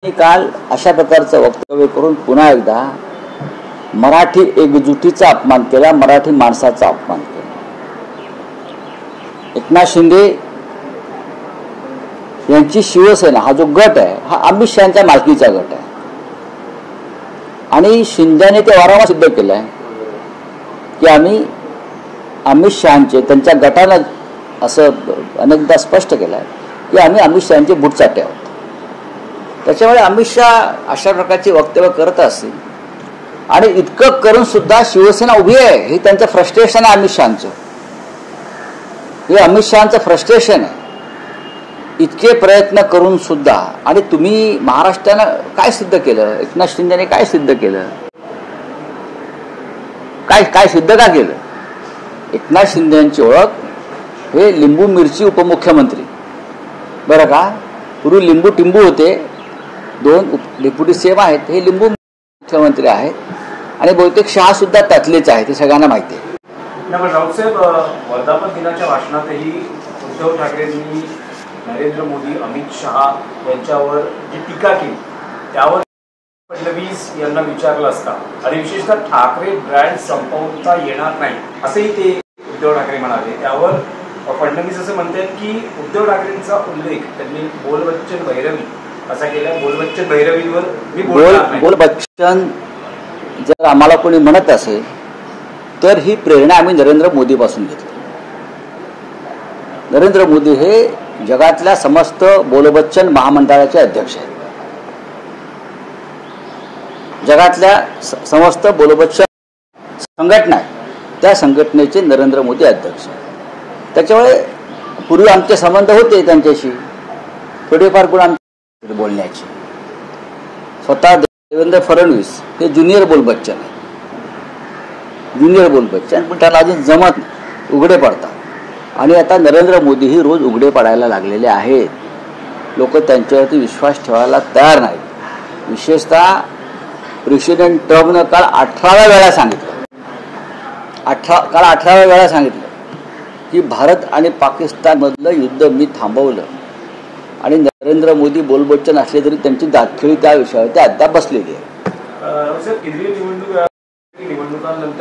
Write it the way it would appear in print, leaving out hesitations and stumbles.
काल अशा प्रकारचं वक्तव्य करून पुन्हा एकदा मराठी एकजुटीचा अपमान केला, मराठी माणसाचा अपमान केला। एकनाथ शिंदे यांची शिवसेना हा जो गट आहे हा अमित शहांच्या मालकीचा गट आहे आणि शिंदेने ते वारंवार सिद्ध केलं आहे की आम्ही अमित शहांचे त्यांच्या गटानं असं अनेकदा स्पष्ट केलं आहे की आम्ही अमित शहांचे बुटचाटे आहोत। त्याच्यामुळे अमित शहा अशा प्रकारची वक्तव्य करत असतील आणि इतकं करून सुद्धा शिवसेना उभी आहे हे त्यांचं फ्रस्ट्रेशन आहे। अमित शहांचं हे अमित शहांचं फ्रस्ट्रेशन आहे। इतके प्रयत्न करून सुद्धा आणि तुम्ही महाराष्ट्रानं काय सिद्ध केलं, एकनाथ शिंदेने काय सिद्ध केलं, काय सिद्ध का केलं? एकनाथ शिंदेची ओळख हे लिंबू मिरची उपमुख्यमंत्री बरं का, पूर्वी लिंबू टिंबू होते, दोन डेप्युटी सीएम आहेत, हे लिंबू मुख्यमंत्री आहेत आणि बहुतेक शहा सुद्धा त्यातलेच आहेत, हे सगळ्यांना माहिती आहे। राऊतसाहेब, वर्धापन दिनाच्या भाषणातही उद्धव ठाकरेंनी नरेंद्र मोदी अमित शहा यांच्यावर जी टीका केली त्यावर फडणवीस यांना विचारलं असता आणि विशेषतः ठाकरे ब्रँड संपवता येणार नाही असंही ते उद्धव ठाकरे म्हणाले। त्यावर फडणवीस असं म्हणतात की उद्धव ठाकरेंचा उल्लेख त्यांनी बोलबच्चन भैरवी असा केला। बोलबच्चन भैरवीवर मी बोलबच्चन जर आम्हाला कोणी म्हणत असेल तर ही प्रेरणा आम्ही नरेंद्र मोदी पासून घेतली। नरेंद्र मोदी हे जगातल्या समस्त बोलबच्चन महामंडळाचे अध्यक्ष आहेत। जगातल्या समस्त बोलबच्चन संघटना त्या संघटनेचे नरेंद्र मोदी अध्यक्ष आहेत। त्याच्यामुळे पूर्वी आमचे संबंध होते त्यांच्याशी, थोडेफार गुण आमचे बोलण्याचे। स्वतः देवेंद्र फडणवीस हे ज्युनियर बोलबच्चन आहे, ज्युनियर बोलबच्चन, पण त्याला अजून जमत नाही, उघडे पडतात। आणि आता नरेंद्र मोदी ही रोज उघडे पडायला लागलेले आहेत। लोक त्यांच्यावरती विश्वास ठेवायला तयार नाहीत। विशेषतः प्रेसिडेंट ट्रम्पनं काल 18व्या वेळा सांगितलं, 18व्या वेळा सांगितलं की भारत आणि पाकिस्तानमधलं युद्ध मी थांबवलं आणि नरेंद्र मोदी बोलबच्चन असले तरी त्यांची दातखिळी त्या विषयावरती अद्याप बसलेली आहे। केंद्रीय निवडणुकांनंतर